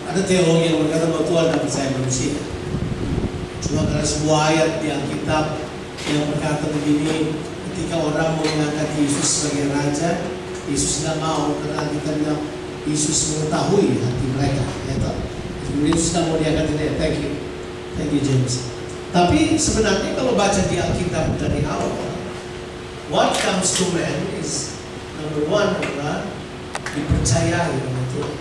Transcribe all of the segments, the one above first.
ada teologi yang berkata bahwa Tuhan tidak percaya manusia. Cuma karena sebuah ayat di Alkitab yang berkata begini, ketika orang mau mengangkat Yesus sebagai Raja, Yesus tidak mau, karena kita bilang Yesus mengetahui hati mereka. Ya, Yesus tidak mau diangkat ini. Thank you James. Tapi sebenarnya kalau baca di Alkitab dari awal, what comes to man is number one adalah dipercayai oleh Tuhan.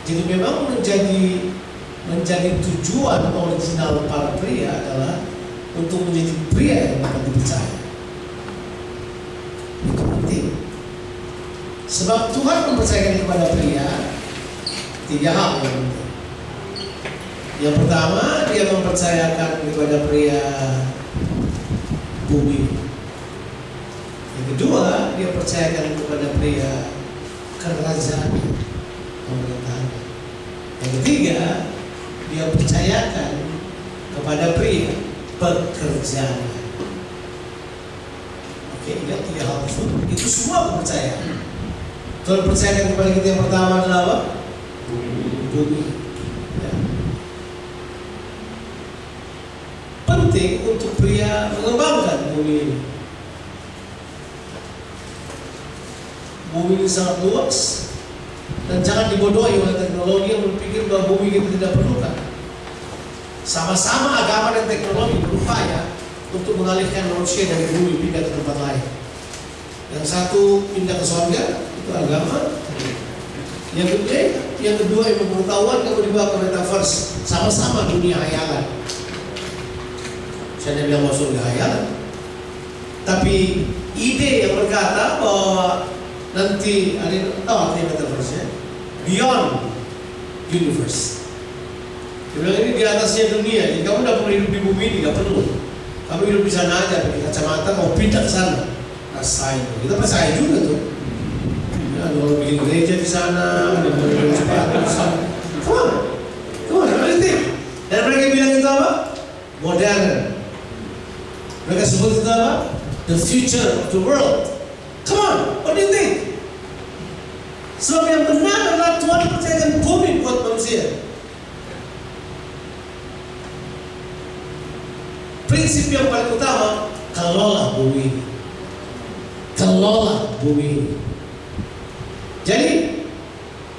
Jadi memang menjadi tujuan original para pria adalah untuk menjadi pria yang dapat dipercaya. Itu penting. Sebab Tuhan mempercayakan kepada pria 3 hal yang penting. Yang pertama, dia mempercayakan kepada pria bumi. Yang kedua, dia percayakan kepada pria kerajaan pemerintahan. Yang ketiga, dia percayakan kepada pria pekerjaan. Oke, ingat 3 hal itu semua kepercayaan. Tuhan percayakan kepada kita yang pertama adalah apa? Bumi. Ya. Penting untuk pria mengembangkan bumi ini. Bumi ini sangat luas dan jangan dibodohi oleh teknologi yang berpikir bahwa bumi kita tidak perlukan. Sama-sama agama dan teknologi berupaya untuk mengalihkan manusia dari bumi pindah ke tempat lain. Yang satu pindah ke surga, itu agama. Yang kedua ilmu pengetahuan, kamu dibawa ke metaverse. Sama-sama dunia hayalan. Saya bilang masuk surga hayalan. Tapi ide yang berkata bahwa nanti tahu artinya metaverse ya? Beyond universe. Dia bilang ini di atasnya dunia. Jadi kamu tidak perlu hidup di bumi ini, tidak perlu. Kamu hidup di sana aja, pakai kacamata, mau pindah ke sana. Rasain. Kita percaya juga tuh. Ya, kalau bikin gereja di sana, bikin sepatu di sana. Come on, realistic. Dan mereka bilang itu apa? Modern. Mereka sebut itu apa? The future of the world. Come on, what do you think? Sebab yang benar adalah Tuhan percayakan bumi buat manusia. Prinsip yang paling utama, kelola bumi ini. Kelola bumi ini. Jadi,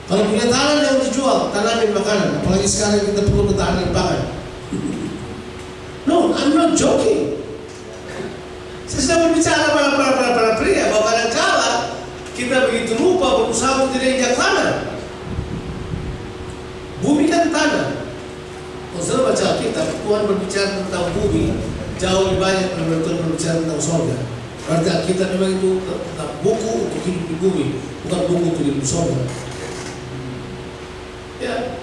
kalau punya tanah yang dijual, tanamin makanan. Apalagi sekarang kita perlu ketahanan pangan. No, I'm not joking. Saya sedang berbicara para pria bahwa kadang-kala kita begitu lupa berusaha untuk tidak injak tanah. Bumi kan tanah. Kalau saya baca Alkitab, Tuhan berbicara tentang bumi jauh lebih banyak daripada Tuhan berbicara tentang surga. Berarti Alkitab memang itu tentang buku untuk hidup di bumi, bukan buku untuk hidup di surga. Ya,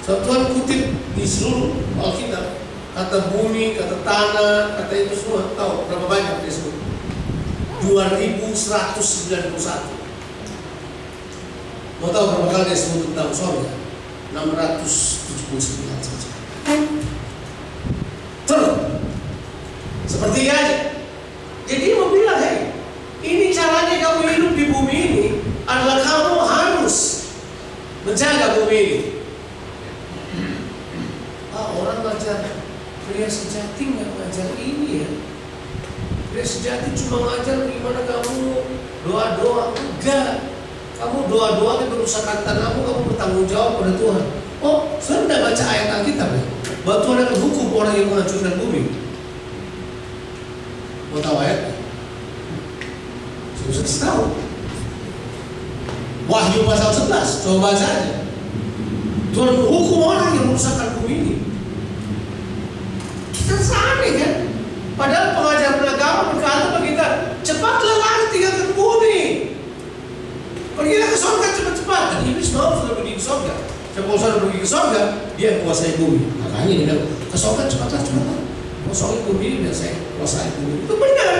so, Tuhan kutip di seluruh Alkitab kata bumi, kata tanah, kata itu semua. Tahu berapa banyak dia sebut? 2191. Mau tahu berapa kali dia sebut tentang surga? 679 saja. Terus seperti aja. Jadi dia mau bilang, hey, ini caranya kamu hidup di bumi ini adalah kamu harus menjaga bumi ini. Orang ngajar pria sejati nggak ngajar ini ya. Pria sejati cuma ngajar gimana kamu doa-doa. Enggak. Kamu doa-doa itu merusakan tanahmu, kamu bertanggung jawab pada Tuhan. Oh, sudah tidak baca ayat Alkitab ya? Bahwa Tuhan akan hukum orang yang menghancurkan bumi. Mau tahu ayat? Susah tahu. Wahyu pasal 11, coba baca aja. Tuhan menghukum orang yang merusakkan bumi ini. Kita aneh kan? Padahal pengajaran agama berkata bagi kita, cepatlah lari tinggalkan bumi. Pergilah ke surga cepat-cepat. Dan iblis mau sudah pergi ke surga. Kalau sudah pergi ke surga, dia kuasai bumi. Makanya dia bilang, ke surga cepatlah. Kosongin bumi, biar saya kuasai bumi. Itu benar.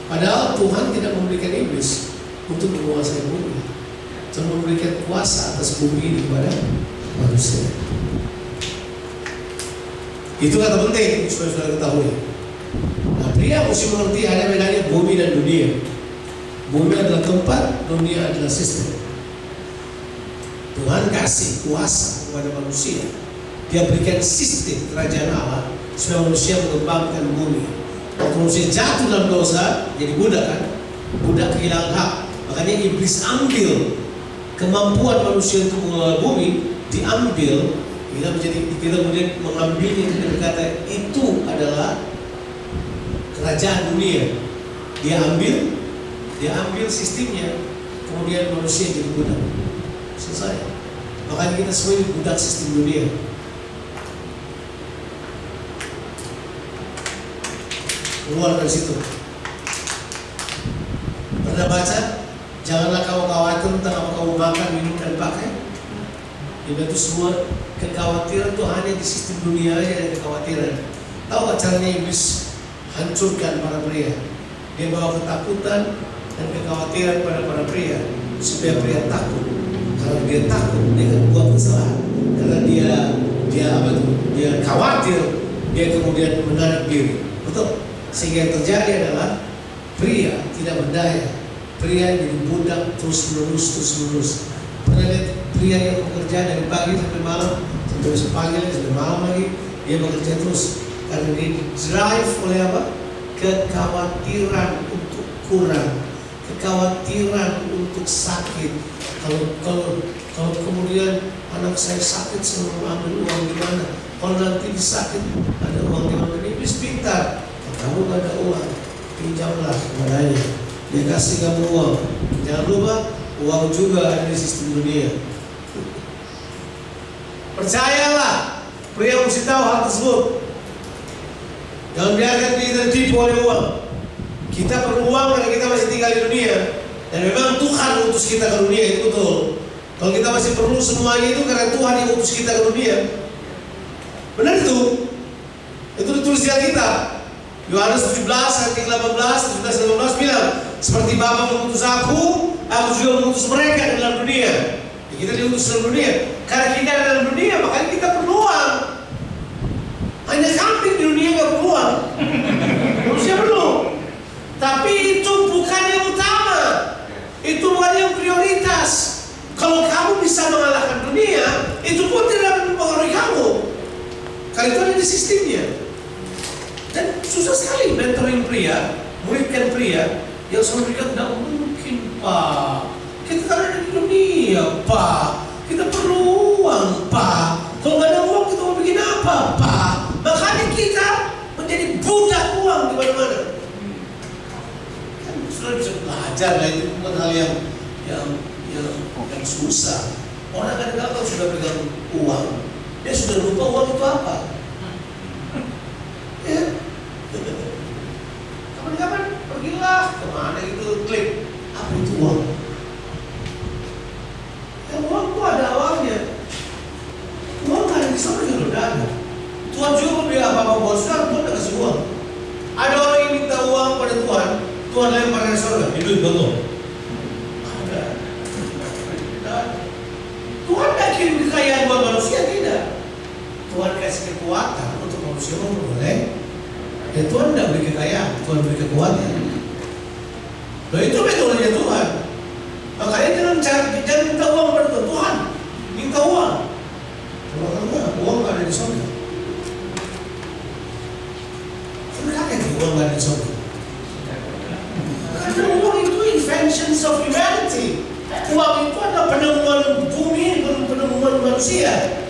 Padahal Tuhan tidak memberikan iblis untuk menguasai bumi. Tuhan memberikan kuasa atas bumi ini kepada manusia. Itu kata penting supaya saudara ketahui. Nah, pria mesti mengerti ada bedanya bumi dan dunia. Bumi adalah tempat, dunia adalah sistem. Tuhan kasih kuasa kepada manusia. Dia berikan sistem kerajaan Allah supaya manusia mengembangkan bumi. Waktu manusia jatuh dalam dosa, jadi budak kan? Budak kehilangan hak. Makanya iblis ambil kemampuan manusia untuk mengelola bumi, diambil. Kita kemudian mengambilnya, kita berkata itu adalah kerajaan dunia. Dia ambil sistemnya, kemudian manusia jadi budak. Selesai. Makanya kita semua ini budak sistem dunia. Keluar dari situ. Pernah baca? Janganlah kamu khawatir tentang apa kamu makan, minum, dan pakai. Itu semua kekhawatiran itu hanya di sistem dunia aja ada kekhawatiran. Tahu gak caranya iblis hancurkan para pria? Dia bawa ketakutan dan kekhawatiran pada para pria supaya pria takut. Kalau dia takut, dia akan buat kesalahan. Karena dia khawatir, dia kemudian menarik diri. Betul? Sehingga yang terjadi adalah pria tidak berdaya. Pria jadi budak terus menerus. Pernah lihat pria yang bekerja dari pagi sampai malam, sampai besok pagi lagi, sampai malam lagi, dia bekerja terus. Karena dia drive oleh apa? Kekhawatiran untuk kurang, kekhawatiran untuk sakit. Kalau kemudian anak saya sakit, saya mau ambil uang di mana? Kalau nanti sakit, ada uang di mana? Ini iblis pintar. Kalau kamu gak ada uang, pinjamlah kepadanya. Dia kasih kamu uang. Jangan lupa, uang juga ada di sistem dunia. Percayalah, pria mesti tahu hal tersebut. Jangan biarkan kita tertipu oleh uang. Kita perlu uang karena kita masih tinggal di dunia. Dan memang Tuhan utus kita ke dunia, itu betul. Kalau kita masih perlu semuanya itu karena Tuhan yang utus kita ke dunia. Benar itu? Itu ditulis di Alkitab. Yohanes 17 ayat 18 bilang, seperti Bapa mengutus aku juga mengutus mereka di dalam dunia. Ya, kita diutus dalam dunia. Karena kita ada dalam dunia, makanya kita perlu uang. Hanya kambing di dunia gak perlu uang. Manusia perlu. Tapi itu bukan yang utama. Itu bukan yang prioritas. Kalau kamu bisa mengalahkan dunia, itu pun tidak mempengaruhi kamu. Karena itu ada di sistemnya. Dan susah sekali mentoring pria, muridkan pria yang selalu bilang tidak mungkin Pak. Kita kan ada di dunia Pak. Kita perlu uang Pak. Kalau nggak ada uang kita mau bikin apa Pak? Makanya kita menjadi budak uang di mana-mana. Kan sudah bisa belajar lah, itu bukan hal yang susah. Orang kadang-kadang kalau sudah pegang uang, dia sudah lupa uang itu apa. Ya. Kapan-kapan pergilah kemana gitu, klik apa itu uang? Ya uang itu ada awalnya. Uang kan ada di sana juga udah ada. Tuhan juga bilang apa-apa buat saudara, Tuhan udah kasih uang. Ada orang yang minta uang pada Tuhan, Tuhan lempar ke surga, itu betul. Ada. Tuhan tidak kirim kekayaan buat manusia, tidak. Tuhan kasih kekuatan untuk manusia boleh. Ya Tuhan tidak beri kekayaan, Tuhan beri kekuatan. Nah itu metodenya Tuhan. Makanya jangan minta uang pada Tuhan. Tuhan minta uang. Kalau enggak, uang nggak ada di surga. Sudah kaget uang nggak ada di surga. Karena uang itu inventions of humanity. Uang itu adalah penemuan bumi, penemuan manusia.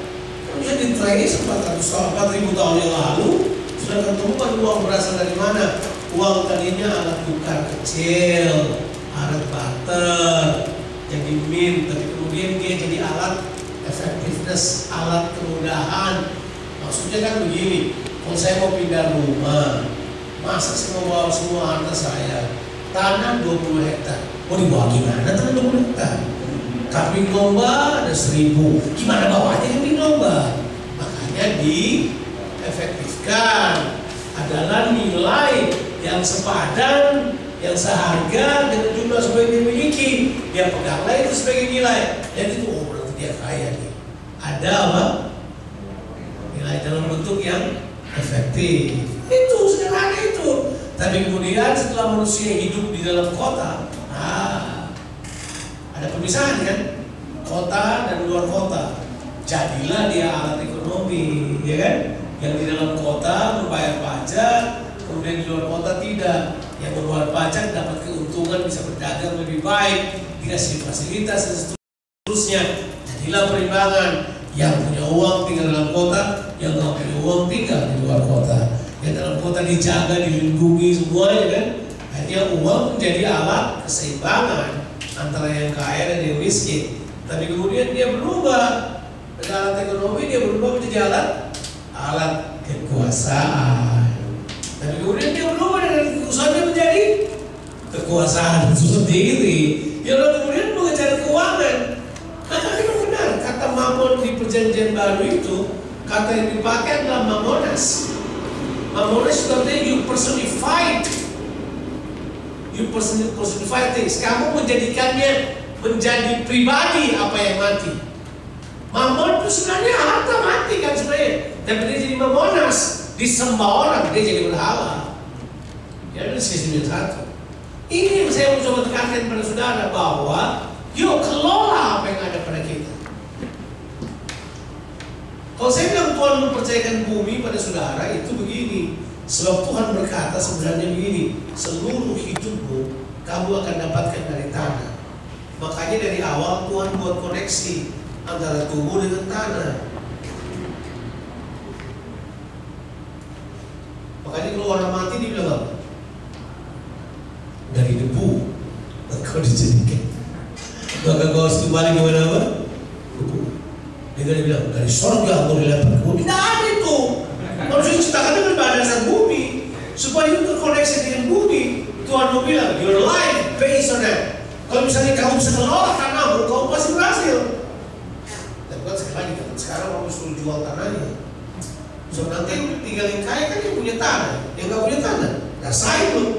Kemudian di trace 4.000 tahun yang lalu sudah ketemukan uang berasal dari mana. Uang tadinya alat tukar kecil, alat barter, jadi mint, tapi kemudian dia jadi alat effectiveness, alat kemudahan. Maksudnya kan begini, kalau saya mau pindah rumah, masa saya mau bawa semua harta saya, tanah 20 hektar, mau dibawa gimana tanah 20 hektar? Kambing domba ada 1.000, gimana bawanya kambing domba? Makanya diefektifkan adalah nilai yang sepadan, yang seharga dengan jumlah sebagai yang dimiliki. Dia peganglah itu sebagai nilai. Dan itu berarti dia kaya nih. Ada apa? Nilai dalam bentuk yang efektif. Itu sederhana itu. Tapi kemudian setelah manusia hidup di dalam kota, ada pemisahan kan? kota dan luar kota. Jadilah dia alat ekonomi, ya kan? Yang di dalam kota membayar pajak, kemudian di luar kota tidak. Yang membayar pajak dapat keuntungan, bisa berdagang lebih baik, dikasih fasilitas dan seterusnya. Jadilah perimbangan. Yang punya uang tinggal dalam kota, yang nggak punya uang tinggal di luar kota. Yang dalam kota dijaga, dilindungi semuanya kan. Akhirnya uang menjadi alat keseimbangan antara yang kaya dan yang miskin. Tapi kemudian dia berubah dari alat ekonomi, dia berubah menjadi alat kekuasaan. Tapi kemudian dia berubah dari kekuasaannya menjadi kekuasaan sendiri. Ya lalu kemudian mengejar keuangan. Maka memang benar kata mamon di perjanjian baru itu, kata yang dipakai adalah mamonas. Mamonas itu artinya you personified. You personified things. Kamu menjadikannya menjadi pribadi apa yang mati. Mamon itu sebenarnya harta mati kan sebenarnya. Tapi dia jadi mamonas, disembah orang, dia jadi berhala. Ya itu sisi satu. Ini yang saya mau coba tekankan pada saudara, bahwa yuk kelola apa yang ada pada kita. Kalau saya bilang Tuhan mempercayakan bumi pada saudara, itu begini. Sebab Tuhan berkata sebenarnya begini, seluruh hidupmu kamu akan dapatkan dari tanah. Makanya dari awal Tuhan buat koneksi antara tubuh dengan tanah. Makanya kalau orang mati dibilang apa? Dari debu kau dijadikan. Maka kau harus kembali kepada apa? Debu. Dia bilang dari surga kau dilempar ke bumi. Tidak ada itu. Manusia diciptakan berbadan sang bumi supaya itu terkoneksi dengan bumi. Tuhan mau bilang your life based on that. Kalau misalnya kamu bisa kelola tanahmu, kamu pasti berhasil. Dan bukan sekali lagi kan, sekarang kamu suruh jual tanahnya. So nanti tinggal yang kaya kan yang punya tanah, yang nggak punya tanah, rasain loh.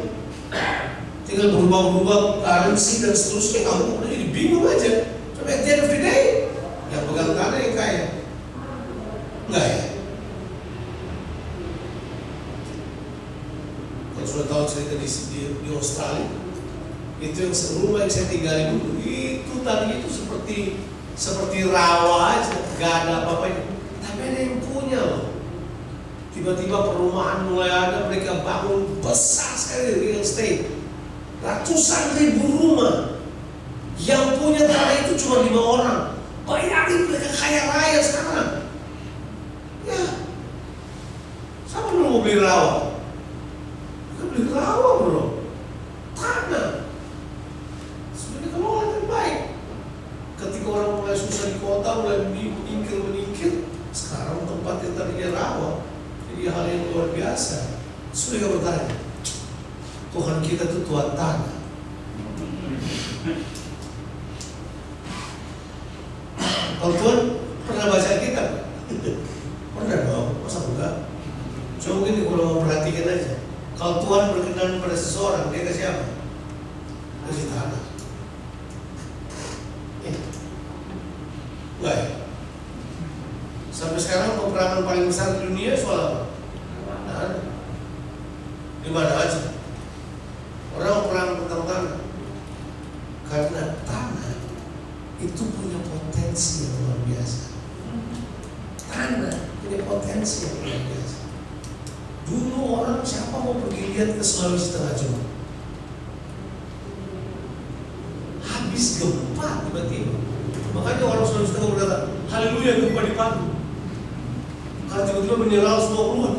Tinggal berubah-ubah currency dan seterusnya, kamu udah jadi bingung aja. Sampai at the end of the day, yang pegang tanah yang kaya, enggak ya? Kalau sudah tahu cerita di Australia, itu yang rumah yang saya tinggali dulu, itu tadi itu seperti rawa aja, gak ada apa-apanya. Tapi ada yang punya loh. Tiba-tiba perumahan mulai ada, mereka bangun besar sekali real estate, ratusan ribu rumah. Yang punya tanah itu cuma 5 orang. Bayangin mereka kaya raya sekarang. Ya, siapa belum mau beli rawa? Kita beli rawa bro, tanah. Sebenarnya kelola yang baik. Ketika orang mulai susah di kota, mulai meningkir, sekarang tempat yang tadinya rawa jadi hal yang luar biasa. Sudah gak bertanya, Tuhan kita itu Tuhan tanah. Kalau Tuhan pernah baca kitab? Pernah dong, masa enggak? Cuma mungkin kalau mau perhatikan aja. Kalau Tuhan berkenan pada seseorang, dia kasih apa? Kasih tanah. Enggak ya? Sampai sekarang peperangan paling besar di dunia soal apa? Tanah. Di mana aja? Orang perang tentang tanah. Karena tanah itu punya potensi yang luar biasa. Tanah punya potensi yang luar biasa. Dulu orang siapa mau pergi lihat ke Sulawesi Tengah coba? Habis gempa tiba-tiba. Makanya orang Sulawesi Tengah berkata, haleluya gempa di Palu. Karena tiba-tiba menyerang semua rumah.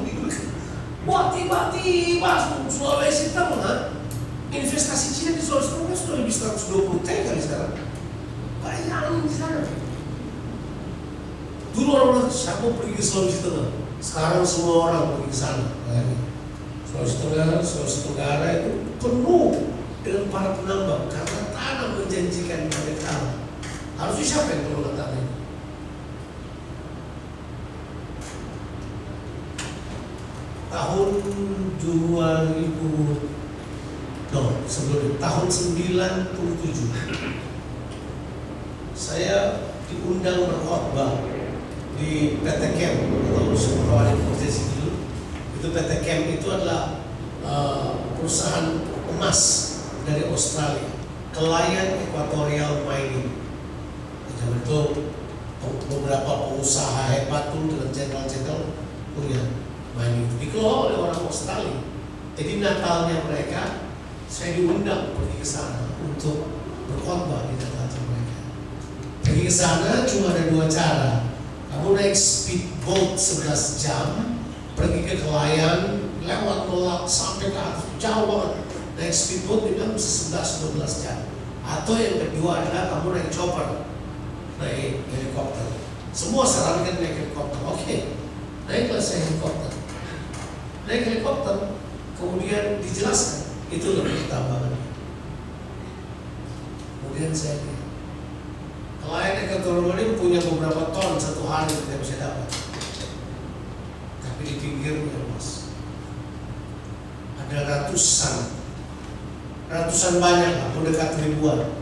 Wah tiba-tiba Sulawesi Tengah, investasi Cina di Sulawesi Tengah sudah lebih 120 T kali sekarang. Bayangin di sana. Dulu orang siapa pergi ke Sulawesi Tengah? Sekarang semua orang pergi ke sana. Sulawesi Tenggara itu penuh dengan para penambang karena tanah menjanjikan mereka. Harusnya siapa yang kelola tanah ini? Tahun 97 saya diundang berkhotbah di PT Chem atau sekolah universitas dulu. Itu PT Chem itu adalah perusahaan emas dari Australia, Kelayan Equatorial Mining. Zaman Itu beberapa pengusaha hebat tuh dengan jenderal-jenderal punya main itu. Dikelola oleh orang Australia. Jadi Natalnya mereka, saya diundang pergi ke sana untuk berkhotbah di Natalnya mereka. Pergi ke sana cuma ada 2 cara. Kamu naik speedboat 11 jam, pergi ke Kelayan, lewat tolak sampai ke atas, jauh banget. Naik speedboat bilang bisa 11-12 jam. Atau yang kedua adalah kamu naik chopper, naik helikopter. Semua sarankan naik helikopter. Oke, naiklah saya helikopter. Naik helikopter, kemudian dijelaskan itu lebih pertambangan. Kemudian saya lihat, Kelayan ekonomi punya beberapa ton satu hari kita bisa dapat. Tapi di pinggirnya mas, ada ratusan banyak lah, mendekat ribuan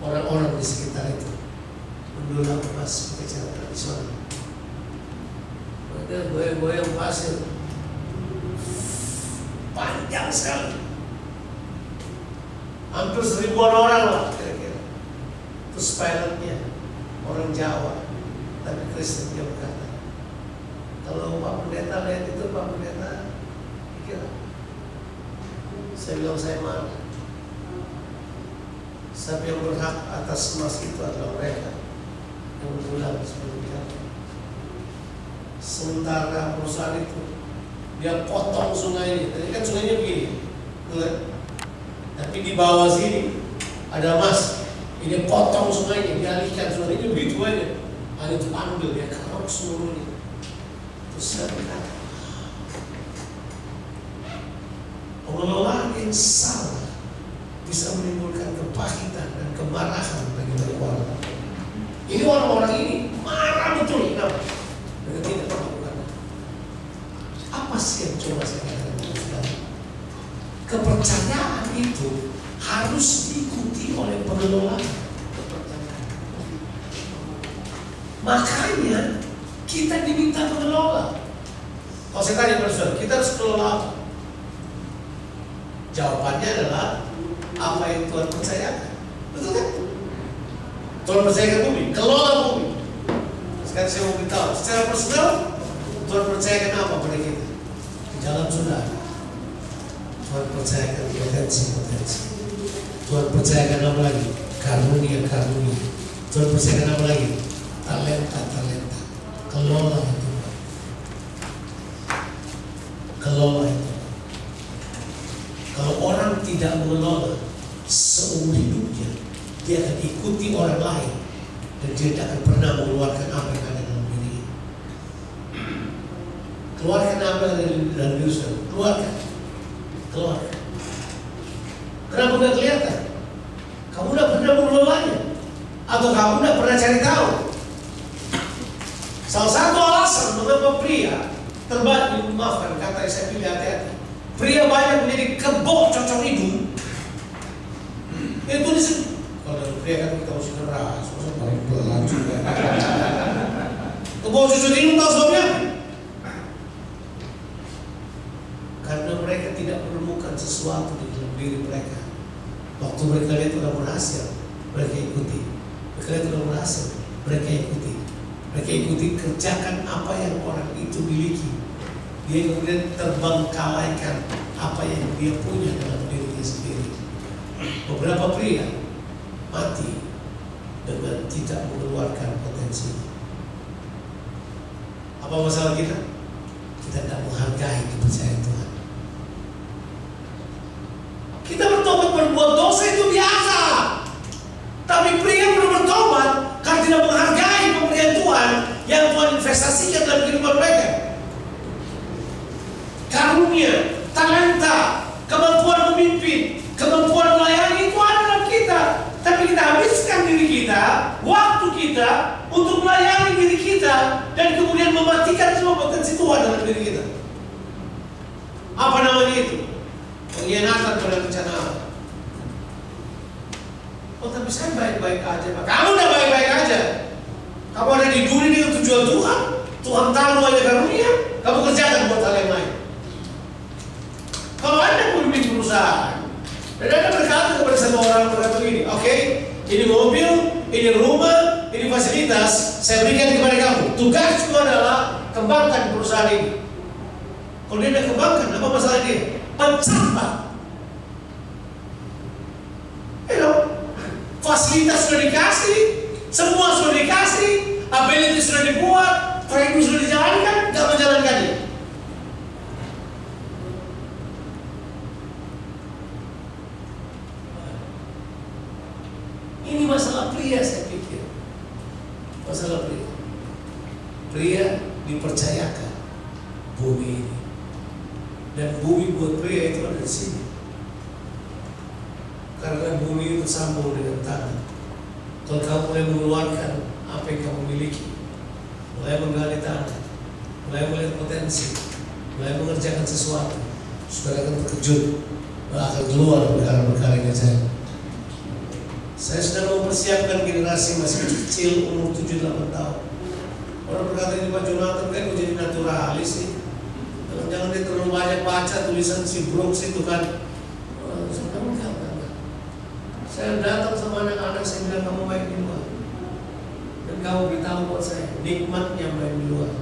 orang-orang di sekitar itu mendulang emas pakai cara tradisional. Mereka goyang-goyang pasir panjang sekali, hampir 1000-an orang lah kira-kira. Terus pilotnya orang Jawa, tapi Kristen. Dia berkata, kalau Pak Pendeta lihat itu, Pak Pendeta pikir. Saya bilang saya marah. Siapa yang berhak atas emas itu adalah mereka yang mendulang sebelum jatuh. Sementara perusahaan itu dia potong sungainya. Tadi kan sungainya begini, tapi di bawah sini ada emas. Ini potong sungainya, dialihkan sungainya begitu aja. Ada itu ambil, dia kerok seluruhnya. Terus saya berkata, pengelolaan yang salah bisa menimbulkan kepahitan dan kemarahan bagi banyak orang. Ini orang-orang ini marah betul. Kenapa? Mereka tidak melakukan. Apa sih yang coba saya katakan? Kepercayaan itu harus diikuti oleh pengelola. Makanya kita diminta mengelola. Kalau saya tanya pada saudara, kita harus kelola apa? Jawabannya adalah apa yang Tuhan percayakan. Betul kan? Tuhan percayakan bumi, kelola bumi. Sekarang saya mau beritahu, secara personal Tuhan percayakan apa pada kita? Di dalam saudara, Tuhan percayakan potensi-potensi. Tuhan percayakan apa lagi? Karunia-karunia. Tuhan percayakan apa lagi? Talenta-talenta. Kelola itu. Kelola itu. Kalau orang tidak mengelola seumur hidupnya, dia akan ikuti orang lain dan dia tidak akan pernah mengeluarkan apa yang ada dalam diri. Keluarkan apa yang ada dalam diri saudara. Keluarkan. Keluarkan. Kenapa nggak kelihatan? Kamu udah pernah mengelolanya? Atau kamu udah pernah cari tahu? Salah satu alasan mengapa pria terbanyak, maafkan kata yang saya pilih hati-hati, pria banyak menjadi kebok cocok hidung. Itu disebut. Kalau pria kan kita mesti keras, masa paling pelan juga. Kebok cocok hidung tahu sebabnya? Karena mereka tidak menemukan sesuatu di dalam diri mereka. Waktu mereka lihat udah berhasil, mereka ikuti. Mereka lihat udah berhasil, mereka ikuti. Mereka ikuti, kerjakan apa yang orang itu miliki. Dia kemudian terbengkalaikan apa yang dia punya dalam dirinya sendiri. Beberapa pria mati dengan tidak mengeluarkan potensi. Apa masalah kita? Kita tidak menghargai kepercayaan Tuhan. Kita bertobat berbuat dosa itu biasa. Tapi pria belum bertobat karena tidak menghargai pemberian Tuhan yang Tuhan investasikan dalam kehidupan mereka. Karunia, talenta, kemampuan memimpin, kemampuan melayani itu ada dalam kita. Tapi kita habiskan diri kita, waktu kita untuk melayani diri kita dan kemudian mematikan semua potensi Tuhan dalam diri kita. Apa namanya itu? Pengkhianatan pada rencana Allah. Oh tapi saya baik-baik aja Pak. Kamu udah baik-baik aja. Kamu ada di dunia dengan tujuan Tuhan. Tuhan tahu banyak karunia. Kamu kerjakan buat hal yang lain. Kalau Anda pemimpin perusahaan dan Anda berkata kepada satu orang berkata begini, oke, ini mobil ini rumah, ini fasilitas, saya berikan kepada kamu. Tugasku adalah kembangkan perusahaan ini. Kalau dia tidak kembangkan, apa masalah dia? Pecat. Fasilitas sudah dikasih, semua sudah dikasih, ability sudah dibuat, proyek sudah dijalankan, nggak menjalankannya. Ini masalah pria, saya pikir. Masalah pria. Pria dipercayakan bumi ini. Dan bumi buat pria itu ada di sini. Karena bumi itu sambung dengan tanah. Kalau kamu mulai mengeluarkan apa yang kamu miliki, mulai menggali tanah, mulai melihat potensi, mulai mengerjakan sesuatu, saudara akan terkejut, akan keluar perkara-perkara yang ajaib. Saya sedang mempersiapkan generasi masih kecil, umur 7-8 tahun. Orang berkata ini Pak Jonathan kan mau jadi naturalis sih. Jangan dia terlalu banyak baca tulisan si Brooks itu kan. Saya datang sama anak-anak, saya bilang kamu main di luar. Dan kamu beritahu buat saya, nikmatnya main di luar.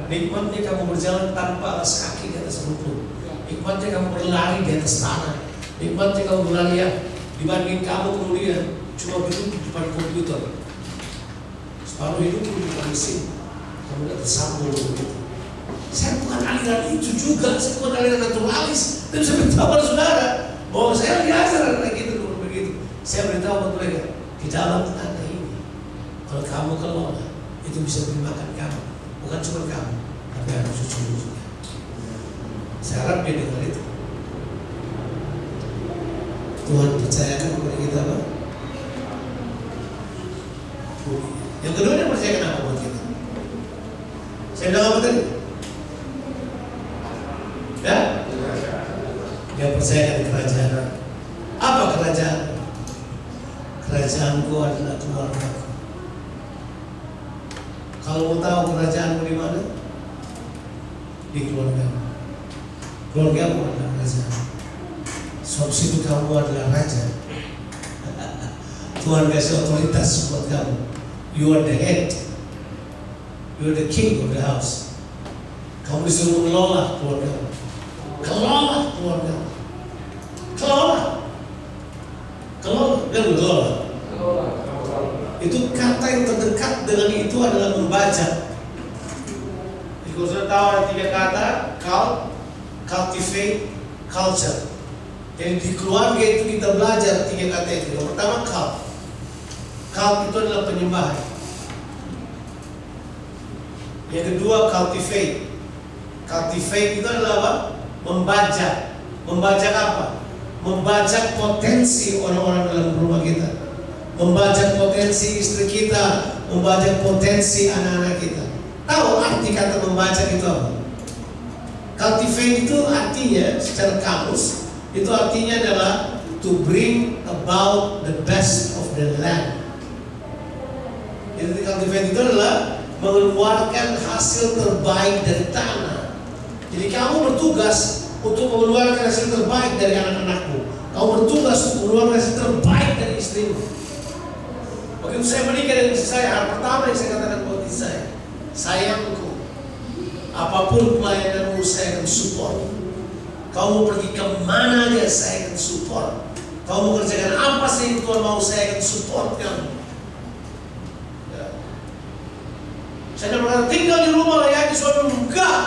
Nikmatnya kamu berjalan tanpa alas kaki di atas rumput. Nikmatnya kamu berlari di atas tanah. Nikmatnya kamu berlari dibanding kamu kemudian cuma duduk di depan komputer. Separuh hidup di depan mesin. Kamu tidak tersambung begitu. Saya bukan aliran itu juga, saya bukan aliran naturalis. Tapi saya beritahu pada saudara bahwa saya diajar kayak gitu. Saya beritahu buat mereka, di dalam tanda ini, kalau kamu kelola, itu bisa beri makan kamu, bukan cuma kamu, tapi anak cucu juga. Saya harap dia dengar itu. Tuhan percayakan kepada kita apa? Yang kedua dia percayakan apa buat kita? Saya bilang apa tadi? Ya? Dia percayakan kerajaan. Apa kerajaan? Kerajaanku adalah keluargaku. Kalau mau tahu kerajaanmu di mana? Di keluargamu. Keluargamu adalah kerajaan. Sebab situ kamu adalah raja. Tuhan kasih otoritas buat kamu. You are the head. You are the king of the house. Kamu disuruh mengelola keluargamu. Kelola keluargamu. Kelola. Kelola. Itu kata yang terdekat dengan itu adalah membaca. Kalau sudah tahu ada 3 kata, cultivate, culture. Jadi di keluarga itu kita belajar 3 kata itu. Yang pertama cult itu adalah penyembahan. Yang kedua cultivate. Cultivate itu adalah apa? Membaca. Membaca apa? Membaca potensi orang-orang dalam rumah kita, membaca potensi istri kita, membaca potensi anak-anak kita. Tahu arti kata membaca itu apa? Cultivate itu artinya secara kamus, itu artinya adalah to bring about the best of the land. Jadi cultivate itu adalah mengeluarkan hasil terbaik dari tanah. Jadi kamu bertugas untuk mengeluarkan hasil terbaik dari anak-anakmu. Kamu bertugas untuk mengeluarkan hasil terbaik dari istrimu. Begitu saya menikah dengan istri saya, hal pertama yang saya katakan buat istri saya, sayangku, apapun pelayananmu saya akan support. Kamu pergi kemana aja saya akan support. Kamu kerjakan apa sih yang Tuhan mau, saya akan support kamu. Ya. Saya tidak berkata tinggal di rumah layaknya suami, enggak.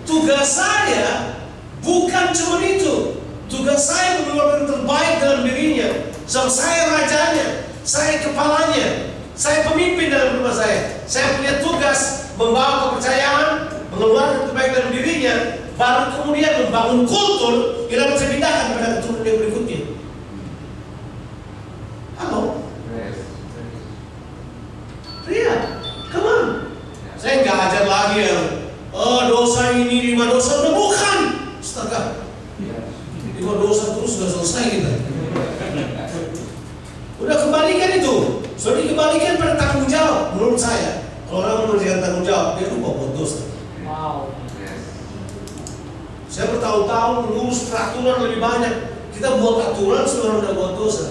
Tugas saya bukan cuma itu. Tugas saya mengeluarkan terbaik dalam dirinya. Sebab saya rajanya, saya kepalanya, saya pemimpin dalam rumah saya. Saya punya tugas membawa kepercayaan, mengeluarkan terbaik dalam dirinya, baru kemudian membangun kultur yang dapat saya pindahkan pada keturunan yang berikutnya. Halo? Pria, come on. Saya nggak ajar lagi yang dosa ini 5 dosa, udah bukan. Astaga, 5 dosa terus sudah selesai kita. Udah kembalikan itu. Sudah dikembalikan pada tanggung jawab. Menurut saya, kalau orang mengerjakan tanggung jawab, dia lupa buat dosa. Wow. Saya bertahun-tahun mengurus peraturan lebih banyak. Kita buat aturan, sebenarnya udah buat dosa.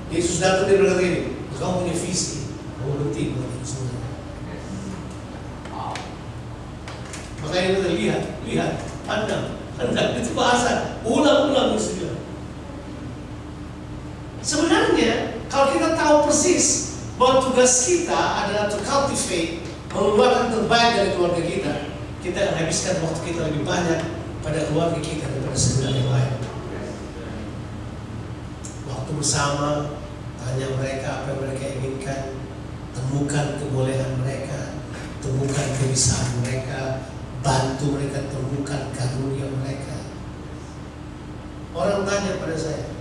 Yesus datang dia berkata ini, kamu bahwa tugas kita adalah to cultivate, mengeluarkan terbaik dari keluarga kita. Kita akan habiskan waktu kita lebih banyak pada keluarga kita daripada segala yang lain. Waktu bersama, tanya mereka apa yang mereka inginkan, temukan kebolehan mereka, temukan kebisaan mereka, bantu mereka temukan karunia mereka. Orang tanya pada saya,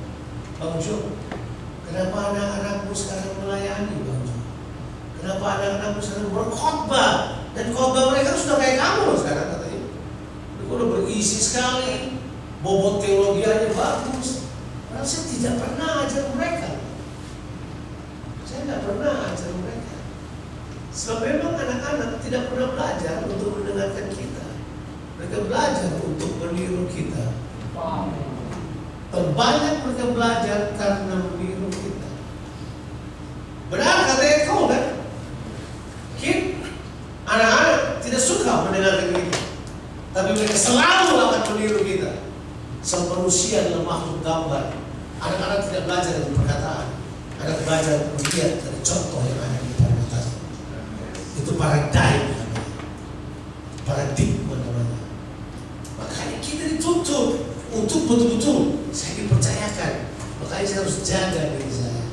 Bang Jo, kenapa anak-anakmu sekarang melayani, Bang Jo? Kenapa anak-anakmu sekarang berkhotbah? Dan khotbah mereka sudah kayak kamu sekarang, katanya. Mereka udah berisi sekali, bobot teologianya bagus. Padahal saya tidak pernah ajar mereka. Saya tidak pernah ajar mereka. Sebab memang anak-anak tidak pernah belajar untuk mendengarkan kita. Mereka belajar untuk meniru kita. Terbanyak mereka belajar karena meniru kita. Benar katanya kau kan? Anak-anak tidak suka mendengarkan kita, tapi mereka selalu akan meniru kita. Sang manusia adalah makhluk gambar. Anak-anak tidak belajar dari perkataan, anak belajar melihat dari contoh yang ada di depan mata. Itu paradigma namanya. Makanya kita dituntut untuk betul-betul saya dipercayakan. Makanya saya harus jaga diri saya.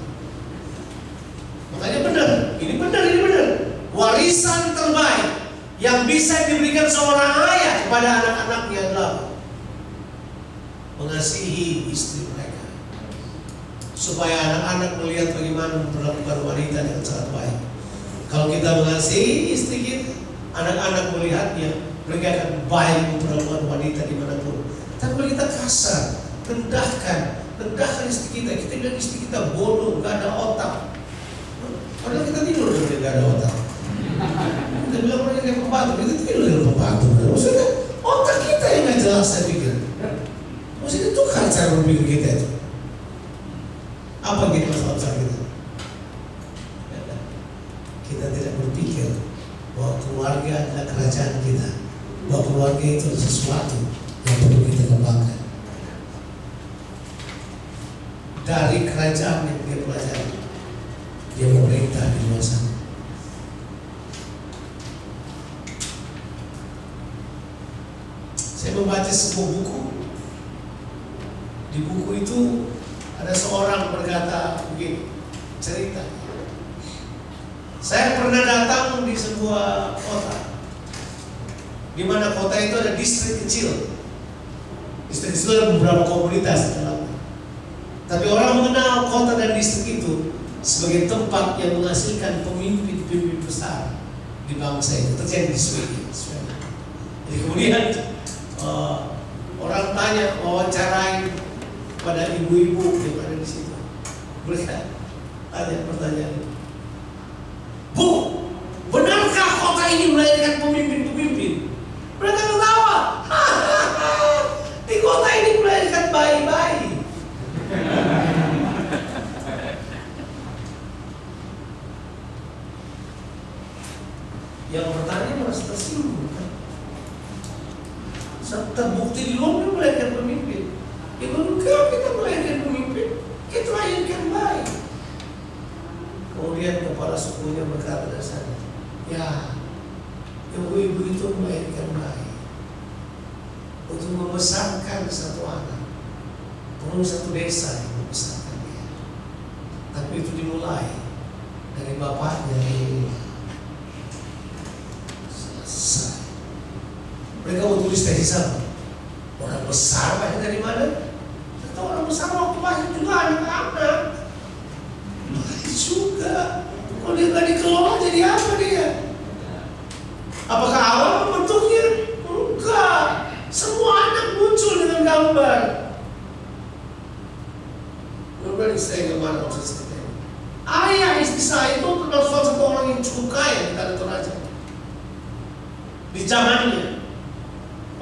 Makanya benar, ini benar. Warisan terbaik yang bisa diberikan seorang ayah kepada anak-anaknya adalah mengasihi istri mereka, supaya anak-anak melihat bagaimana memperlakukan wanita dengan sangat baik. Kalau kita mengasihi istri kita, anak-anak melihatnya, mereka akan baik memperlakukan wanita dimanapun. Tapi kalau kita kasar, rendahkan istri kita bilang istri kita bodoh, gak ada otak. Padahal kita tidur dengan gak ada otak. Kita bilang mereka kayak pembantu, kita tidur dengan pembantu. Maksudnya otak kita yang gak jelas, saya pikir. Maksudnya itu kan cara berpikir kita itu. Apa gitu masalah besar kita? Kita tidak berpikir bahwa keluarga adalah kerajaan kita, bahwa keluarga itu adalah sesuatu yang perlu kita kembangkan. Dari kerajaan yang dia pelajari, dia memerintah di luar sana. Saya membaca sebuah buku. Di buku itu ada seorang berkata begini, cerita. Saya pernah datang di sebuah kota, di mana kota itu ada distrik kecil. Distrik kecil ada beberapa komunitas di dalamnya. Tapi orang mengenal kota dan distrik itu sebagai tempat yang menghasilkan pemimpin-pemimpin besar di bangsa itu. Terjadi di Swedia. Jadi kemudian orang tanya, wawancarain pada ibu-ibu yang ada di situ. Mereka tanya pertanyaan, Bu, benarkah kota ini melahirkan pemimpin-pemimpin? Mereka ketawa. Di kota ini melahirkan bayi-bayi. Yang bertanya merasa tersinggung. Terbukti di luar melahirkan pemimpin. Ya enggak, kita melahirkan pemimpin, kita lahirkan bayi. Kemudian kepala sukunya berkata dari sana, ya, ibu-ibu itu melahirkan bayi untuk membesarkan satu anak, untuk satu desa yang membesarkan dia. Tapi itu dimulai dari bapaknya yang selesai. Mereka mau tulis tesis apa? Orang besar lahir dari mana? Atau orang besar waktu lahir juga anak-anak. Lahir juga. Kalau dia nggak dikelola jadi apa dia? Apakah awal bentuknya? Enggak. Semua anak muncul dengan gambar. Kemudian saya kemana maksud seperti ini? Ayah istri saya itu adalah satu orang yang cukup kaya di Tanah Toraja. Di zamannya.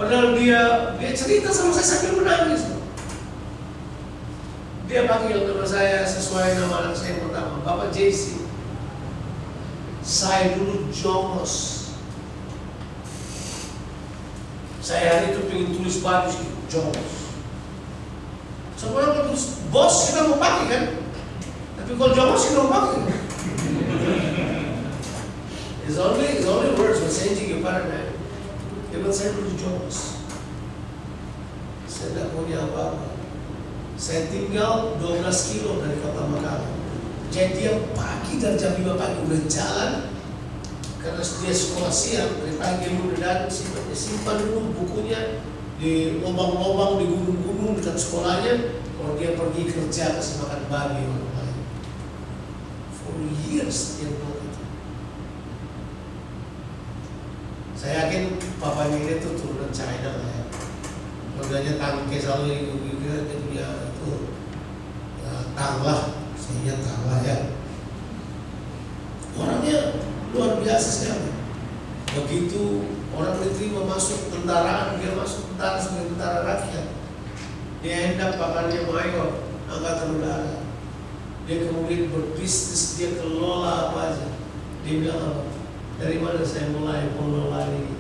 Padahal dia cerita sama saya sambil menangis. Dia panggil nama saya sesuai nama anak saya yang pertama, Bapak JC. Saya dulu jongos. Saya hari itu pengen tulis bagus gitu, jongos. Semua orang tulis, bos kita mau pakai kan? Tapi kalau jongos kita mau pakai. Paradise. Hebat saya dulu jobs. Saya tidak punya apa-apa. Saya tinggal 12 kilo dari kota Makassar. Jadi dia pagi dari jam 5 pagi udah jalan. Karena dia sekolah siang, dari pagi udah datang, simpan dulu bukunya di lubang-lubang di gunung-gunung dekat sekolahnya. Kalau dia pergi kerja kasih makan babi orang lain. For years dia buat itu. Saya yakin papanya ini tuh turunan China lah ya. Keluarganya tangke selalu gitu dia itu ya, tanglah, saya tanglah ya. Orangnya luar biasa sekali. Begitu orang diterima masuk tentaraan, dia masuk tentara sebagai tentara rakyat. Dia hendak pakarnya mayor angkatan udara. Dia kemudian berbisnis, dia kelola apa aja. Dia bilang apa? Dari mana saya mulai pengelola ini?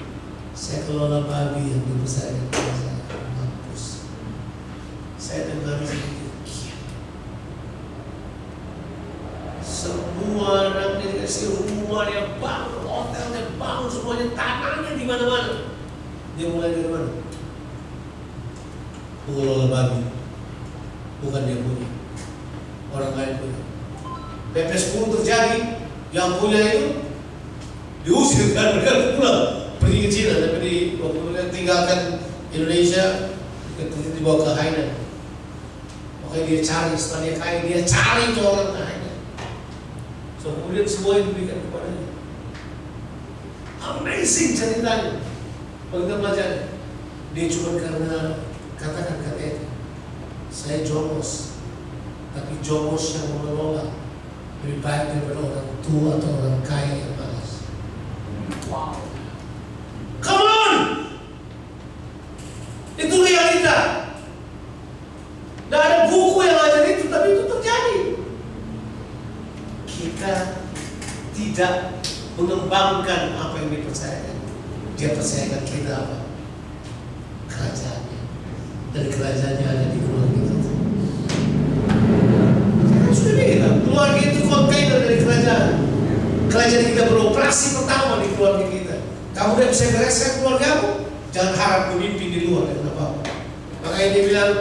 Saya kelola babi yang dibesarkan saya. Mampus. Saya dengar sedikit. Semua orang dikasih rumah dia bangun, hotelnya bangun, semuanya tanahnya di mana-mana. Dia mulai dari mana? Pengelola babi, bukan dia punya, orang lain punya. PP10 terjadi, yang punya itu diusir kan mereka pulang pergi ke Cina, tapi waktu mereka tinggalkan Indonesia, dibawa ke Hainan. Makanya dia cari, setelah dia kaya dia cari ke orang ke Hainan. So kemudian semua yang diberikan kepadanya. Amazing ceritanya. Kalau kita belajar, dia cuma karena katakan kata saya jomos, tapi jomos yang mengelola lebih baik daripada orang tua atau orang kaya yang malas. Wow, come on, itu realita. Tidak ada buku yang ajar itu, tapi itu terjadi. Kita tidak mengembangkan apa yang dipercayakan. Dia percayakan kita apa? Kerajaannya. Dan kerajaannya ada di keluarga kita. Saya sudah bilang, keluarga itu kontainer dari kerajaan. Kerajaan kita beroperasi pertama di keluarga kita. Kamu udah bisa bereskan keluargamu, jangan harap memimpin di luar dengan apa-apa. Makanya dia bilang,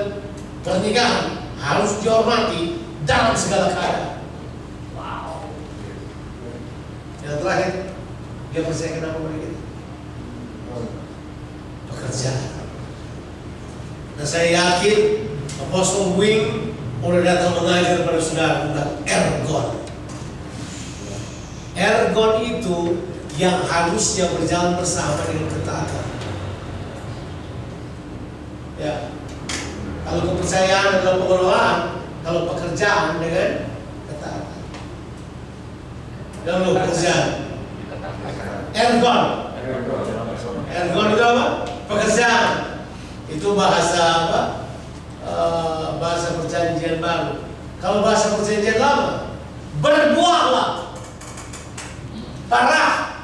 pernikahan harus dihormati dalam segala keadaan. Wow. Yang terakhir, dia percayakan apa pada kita? Pekerjaan. Dan saya yakin Apostle Wing udah datang mengajar kepada saudara tentang ergon. Ergon itu yang harusnya berjalan bersama dengan ketaatan. Ya, kalau kepercayaan adalah pengelolaan, kalau pekerjaan dengan ketaatan. Dan lo pekerjaan. Ergon. Ergon itu apa? Pekerjaan. Itu bahasa apa? Bahasa perjanjian baru. Kalau bahasa perjanjian lama, berbuahlah. Parah.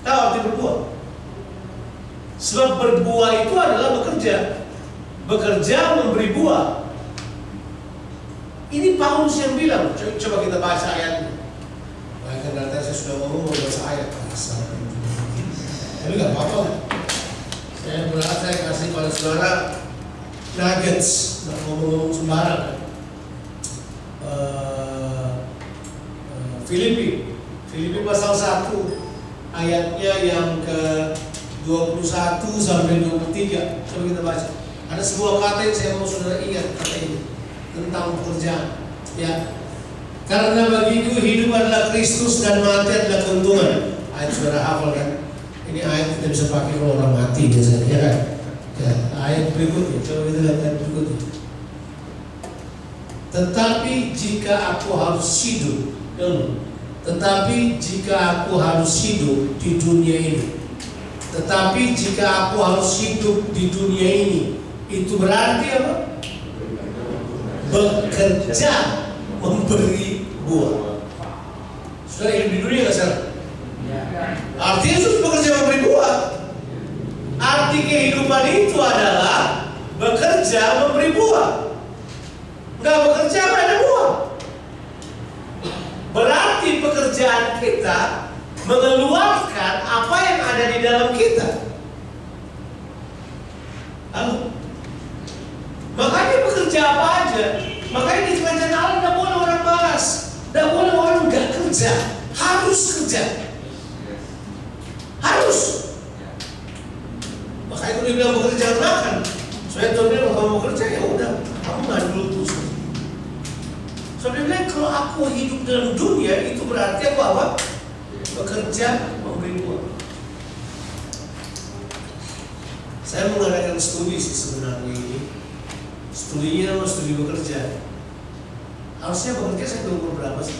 Tahu arti berbuah? Sebab berbuah itu adalah bekerja. Bekerja memberi buah. Ini Paulus yang bilang. Coba kita baca ayatnya. Baik, karena saya sudah ngomong baca ayat. Tapi nggak apa-apa. Saya berharap saya kasih pada saudara nuggets, nggak ngomong-ngomong sembarang. Filipi pasal 1 ayatnya yang ke 21 sampai 23. Coba kita baca. Ada sebuah kata yang saya mau saudara ingat, kata ini tentang pekerjaan. Ya, karena bagiku hidup adalah Kristus dan mati adalah keuntungan. Ayat saudara hafal kan? Ini ayat kita bisa pakai kalau orang mati biasanya, ya kan? Ya, ayat berikutnya, coba kita lihat ayat berikutnya. Tetapi jika aku harus hidup, tetapi jika aku harus hidup di dunia ini, tetapi jika aku harus hidup di dunia ini, itu berarti apa? Bekerja memberi buah. Sudah hidup di dunia nggak salah? Artinya Yesus bekerja memberi buah. Arti kehidupan itu adalah bekerja memberi buah. Nggak bekerja nggak ada buah. Berarti pekerjaan kita mengeluarkan apa yang ada di dalam kita. Halo? Makanya bekerja apa aja. Makanya di kerajaan Allah tidak boleh orang malas, tidak boleh orang nggak kerja, harus kerja, harus. Makanya kalau dia bilang bekerja jangan makan. Saya tahu dia kalau mau kerja ya udah, kamu nggak dulu terus. So dia bilang kalau aku hidup dalam dunia itu berarti aku apa? Bekerja, memberi uang. Saya mengadakan studi sih sebenarnya ini. Studinya studi bekerja. Harusnya bekerja saya umur berapa sih?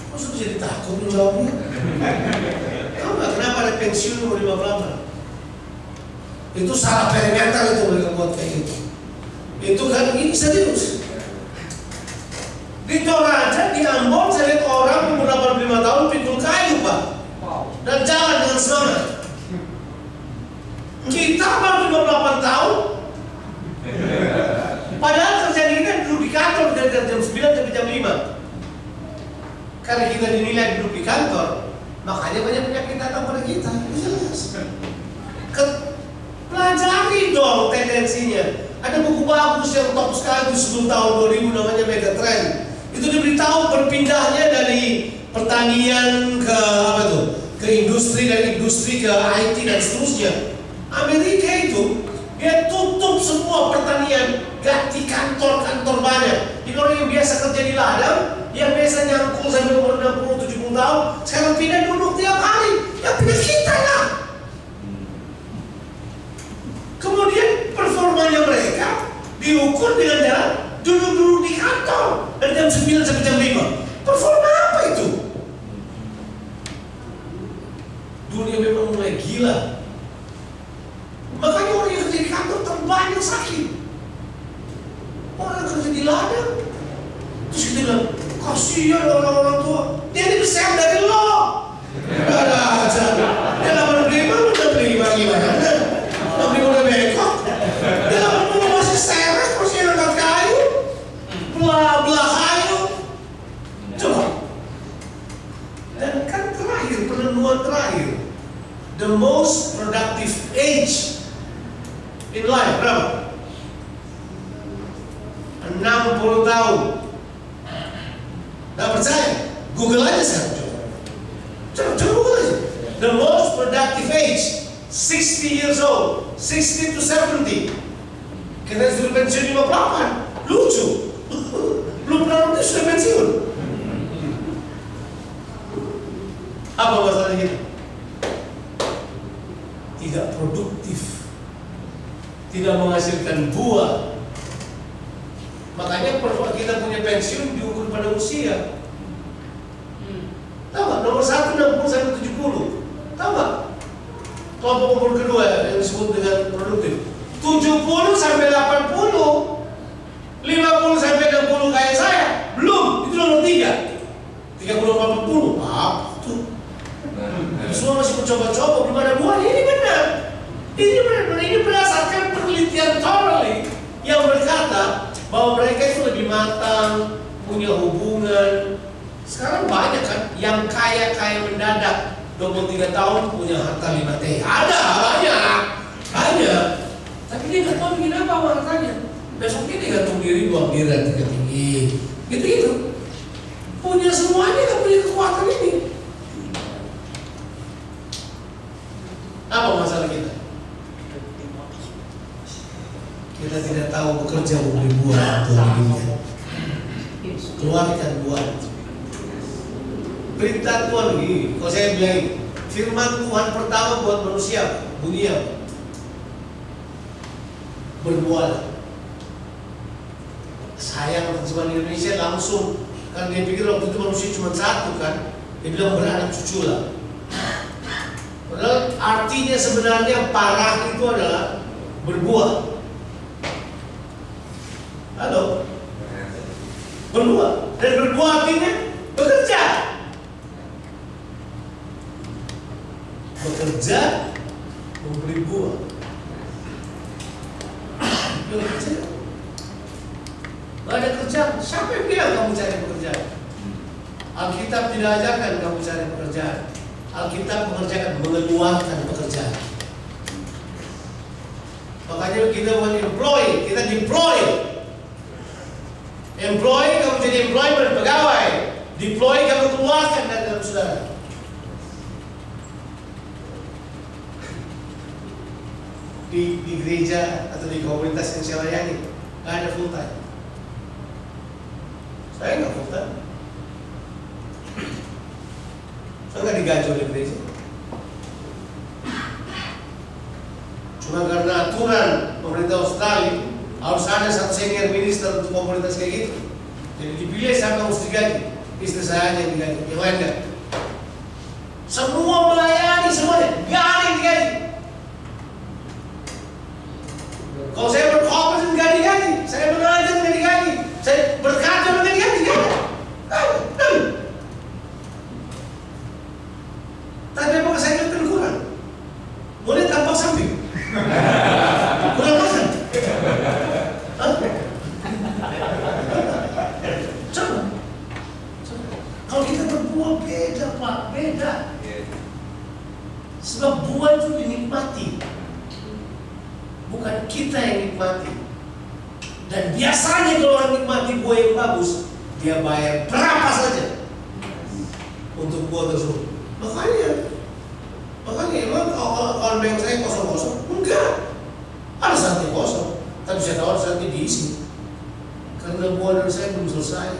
Kok sudah jadi takut menjawabnya? Tahu nggak kenapa ada pensiun umur 58? Itu salah perimeter itu mereka buat kayak gitu. Itu kan ini serius. Di Toraja, di Ambon, saya lihat orang umur 85 tahun pikul kayu, Pak. Dan jalan dengan semangat. Kita baru 58 tahun. Padahal kerjaan kita duduk di kantor dari jam 9 sampai jam 5. Karena kita dinilai duduk di kantor, makanya banyak penyakit datang pada kita. Jelas. Pelajari dong tendensinya. Ada buku bagus yang top sekali sebelum tahun 2000 namanya Megatrend. Itu diberitahu berpindahnya dari pertanian ke apa tuh? Ke industri, dari industri ke IT dan seterusnya. Amerika itu dia tutup semua pertanian, ganti kantor-kantor banyak. Ini orang yang biasa kerja di ladang, yang biasa nyangkul sampai umur 60-70 tahun, sekarang pindah duduk tiap hari. Ya pindah kita lah. Kemudian performanya mereka diukur dengan cara duduk-duduk di kantor dari jam 9 sampai jam 5. Performa apa itu? Dunia memang mulai gila. Makanya orang yang kerja di kantor terbanyak sakit. Orang yang kerja di ladang, terus kita bilang, kasihan orang-orang tua, dia lebih sehat dari lo. Ada aja. Dia nggak pernah beli, lu udah beli gimana? Nggak beli udah bengkok. Dia nggak pernah masih seret, masih angkat kayu, belah kayu. Coba. Dan kan terakhir, penemuan terakhir, the most productive age in life berapa? 60 tahun. Gak percaya? Google aja sekarang. Coba Google aja. The most productive age 60 years old, 60 to 70. Kita sudah pensiun 58. Lucu. Belum pernah nanti sudah pensiun. Apa masalah kita? Tidak produktif, tidak menghasilkan buah. Makanya kita punya pensiun diukur pada usia. Tahu nggak? Nomor 1 60 sampai 70. Tahu nggak? Kelompok umur kedua yang disebut dengan produktif. 70 sampai 80, 50 sampai 60 kayak saya. Belum, itu nomor 3. 30 40. Apa tuh? Semua masih mencoba-coba, belum ada buahnya. Ini benar. Ini benar. Ini berdasarkan penelitian Torley yang berkata bahwa mereka itu lebih matang, punya hubungan. Sekarang banyak kan yang kaya-kaya mendadak, 23 tahun punya harta 5 T. Ada banyak. Tapi dia nggak tahu bikin apa hartanya. Besoknya dia gantung diri, buang diri dan tinggi. Gitu. Punya semuanya, nggak punya kekuatan ini. Apa masalah kita? Kita tidak tahu bekerja memberi buah untuk hidupnya. Keluarkan buah. Perintah Tuhan begini. Kalau saya bilang firman Tuhan pertama buat manusia, dunia, berbuah. Sayang terjemahan Indonesia langsung, kan dia pikir waktu itu manusia cuma satu kan, dia bilang beranak cucu lah. Padahal artinya sebenarnya parah itu adalah berbuah. Halo? Berbuah. Dan berbuah artinya bekerja. Bekerja, memberi buah. Bekerja. Nggak ada kerjaan. Siapa yang bilang kamu cari pekerjaan? Alkitab tidak ajarkan kamu cari pekerjaan. Alkitab mengerjakan, mengeluarkan pekerjaan. Makanya kita bukan employ, kita deploy. Employ, kamu jadi employment, pegawai. Deploy, kamu keluarkan dari dalam saudara. Di gereja atau di komunitas yang saya layani, nggak ada full time. Saya nggak full time. Saya nggak digaji oleh gereja. Cuma karena aturan pemerintah Australia harus ada satu senior minister untuk komunitas kayak gitu. Jadi dipilih siapa yang harus digaji. Istri saya aja yang digaji, yang lain nggak. Semua melayani semuanya, nggak ada yang digaji. Kalau saya berkompeten nggak digaji, saya mengajar nggak digaji, saya berkata nggak digaji, nggak ada. Tapi apakah saya ngerti kurang? Boleh tampak samping? Kurang makan? Coba. Kalau kita berbuah beda Pak, beda. Sebab buah itu dinikmati, bukan kita yang nikmati. Dan biasanya kalau orang nikmati buah yang bagus, dia bayar berapa saja untuk buah tersebut. Makanya emang kalau bank saya kosong-kosong, enggak. Ada saatnya kosong, tapi saya tahu saatnya diisi. Karena buah dari saya belum selesai.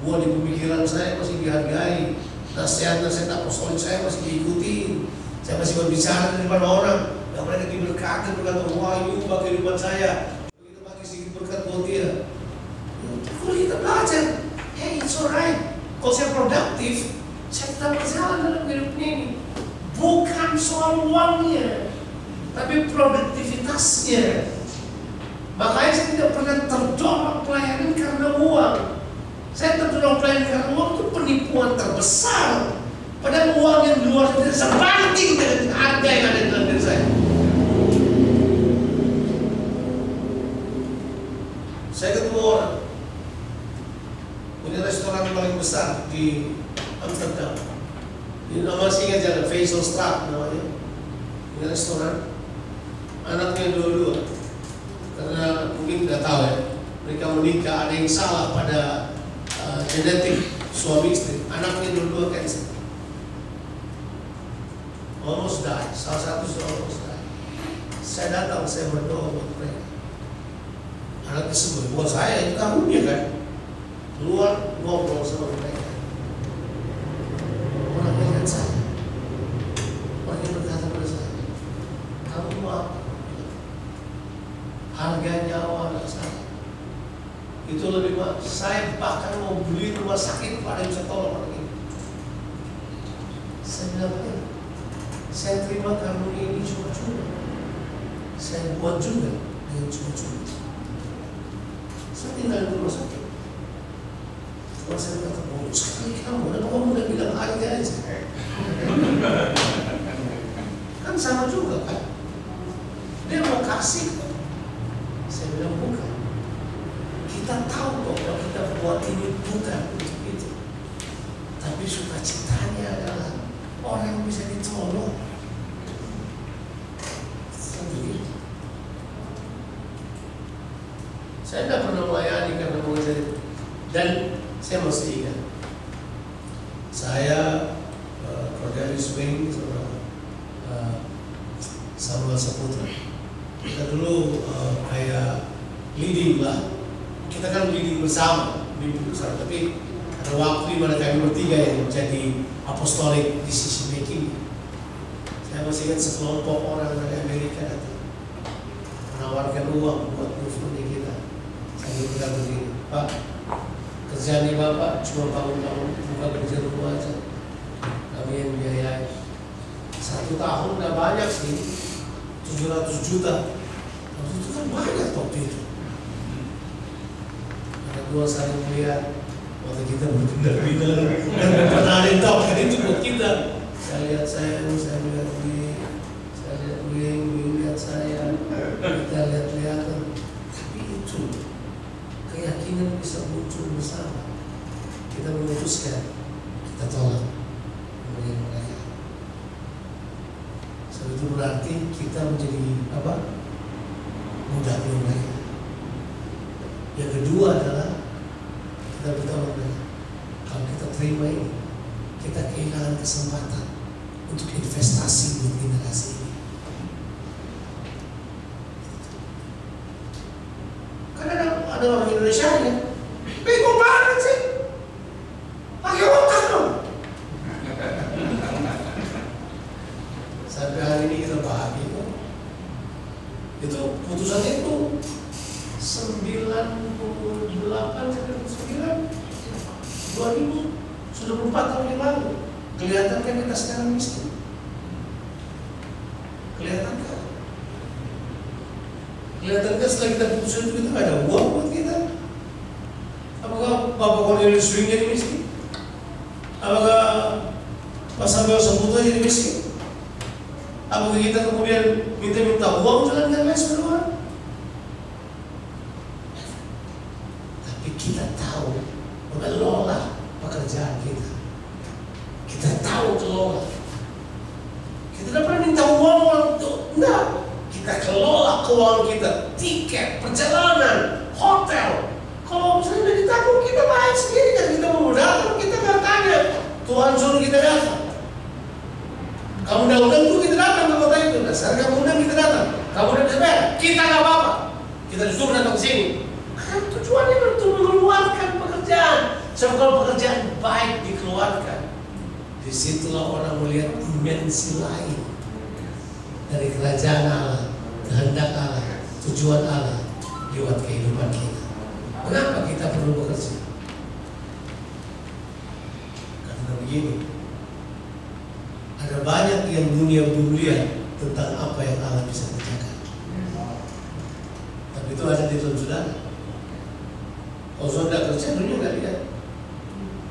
Buah di pemikiran saya masih dihargai. Nasihat-nasihat apostolik saya masih diikuti. Saya masih berbicara di depan orang. Dan mereka diberkati, berkata, wah itu bagi kehidupan saya. Kita bagi sedikit berkat buat dia. Kalau kita belajar, hey it's alright. Kalau saya produktif, saya tetap berjalan dalam hidupnya ini. Bukan soal uangnya, tapi produktivitasnya. Makanya saya tidak pernah terdorong pelayanan karena uang. Saya terdorong pelayanan karena uang itu penipuan terbesar. Padahal uang yang di luar tidak sebanding dengan harga yang ada di dalam diri saya. Saya ketemu orang punya restoran paling besar di Amsterdam. Ini nama saya ingat jalan Faisal Straat namanya. Ini restoran. Anaknya dua-dua. Karena mungkin tidak tahu ya, mereka menikah, ada yang salah pada genetik suami istri. Anaknya dua-dua cancer. Almost die. Salah satu sudah almost die. Saya datang, saya berdoa buat mereka. Anaknya sembuh. Buat saya itu karunia kan. Keluar ngobrol sama mereka. Orang melihat saya. Orang yang berkata pada saya, kamu mau apa? Harga nyawa anak saya. Itu lebih mahal. Saya bahkan mau beli rumah sakit pada yang bisa tolong orang ini. Saya bilang, saya terima karunia ini cuma-cuma. Saya buat juga dengan cuma-cuma. Saya tinggal di rumah sakit. Kalau saya kata, oh sekali kamu, dan kamu udah bilang harga aja. Kan sama juga kan. Dia mau kasih. Saya bilang bukan. Kita tahu kok kalau kita buat ini bukan untuk itu. Tapi sukacitanya adalah orang yang bisa ditolong. Sendiri. Saya tidak pernah melayani karena mengajar itu. Dan saya masih ingat, saya Cordelis Wing sama Samuel Saputra. Kita dulu kayak leading lah. Kita kan leading bersama, tapi ada waktu di mana kami bertiga yang menjadi apostolik decision making. Saya masih ingat sekelompok orang dari Amerika datang menawarkan uang buat movement kita. Saya bilang begini, Pak, kerjaan Bapak cuma bangun-bangun buka kerja rumah aja. Kami yang biayai. 1 tahun udah banyak sih, 700 juta. Itu kan banyak waktu itu. Ada dua saling melihat, waktu kita berpindah-pindah dan pernah ada yang tahu kan itu buat kita. Saya lihat saya lihat dia, saya lihat dia lihat saya, kita lihat-lihatan. Tapi itu keyakinan susun bersama. Kita memutuskan, kita tolak pemberian penghargaan. So, itu berarti kita menjadi apa? Mudah mereka. Yang kedua adalah kita beritahu mereka, kalau kita terima ini, kita kehilangan kesempatan untuk investasi di generasi ini. Karena ada orang Indonesia ya, bego banget sih, pakai otak dong. Sampai hari ini kita bahagia kok. Itu putusannya itu 98/9/2000, sudah 4 tahun yang lalu. Kelihatan kan kita sekarang miskin? Kelihatan kan? Kelihatan kan setelah kita putusan itu kita nggak ada uang buat kita? Apakah Bapak Cornelius Swing jadi miskin? Apakah Pak Samuel Saputo jadi miskin? Apakah kita kemudian minta uang jalan-jalan les berdua? Tapi kita tahu mengelola pekerjaan kita. Kita tahu kelola. Kita tidak pernah minta uang untuk, enggak. Kita kelola keuangan kita, tiket, perjalanan, hotel. Kalau misalnya udah ditanggung, kita bayar sendiri kan. Kita mau datang, kita nggak tanya. Tuhan suruh kita datang. Kamu udah undang tuh kita datang ke kota itu. Dasar kamu undang kita datang. Kamu udah bisa bayar, kita nggak apa-apa. Kita disuruh datang ke sini. Kan tujuannya untuk mengeluarkan pekerjaan. Sebab kalau pekerjaan baik dikeluarkan, disitulah orang melihat dimensi lain dari kerajaan Allah, kehendak Allah, tujuan Allah lewat kehidupan kita. Kenapa kita perlu bekerja? Karena begini, ada banyak yang dunia belum lihat tentang apa yang Allah bisa kerjakan. Tapi itu ada di dalam saudara. Kalau saudara kerja, dunia nggak lihat.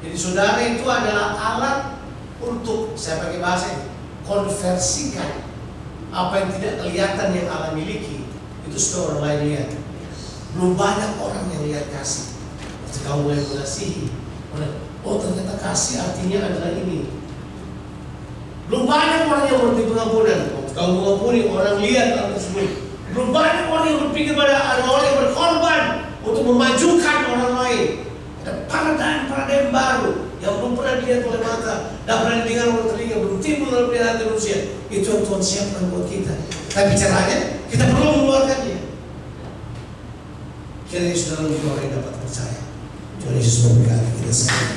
Jadi saudara itu adalah alat untuk, saya pakai bahasa ini, konversikan apa yang tidak kelihatan yang Allah miliki, itu sudah orang lain lihat. Belum banyak orang yang lihat kasih. Ketika kamu mulai mengasihi, oh ternyata kasih artinya adalah ini. Belum banyak orang yang berarti pengampunan. Kamu mengampuni, orang lihat hal tersebut. Belum banyak orang yang berpikir pada ada orang yang berkorban untuk memajukan orang lain. Ada paradigm baru yang belum pernah dilihat oleh mata, tidak pernah didengar oleh telinga, belum timbul dalam hati manusia. Itu yang Tuhan siapkan buat kita. Tapi caranya kita perlu mengeluarkannya. Kiranya saudara lebih orang yang dapat percaya. Tuhan Yesus memberkati kita semua.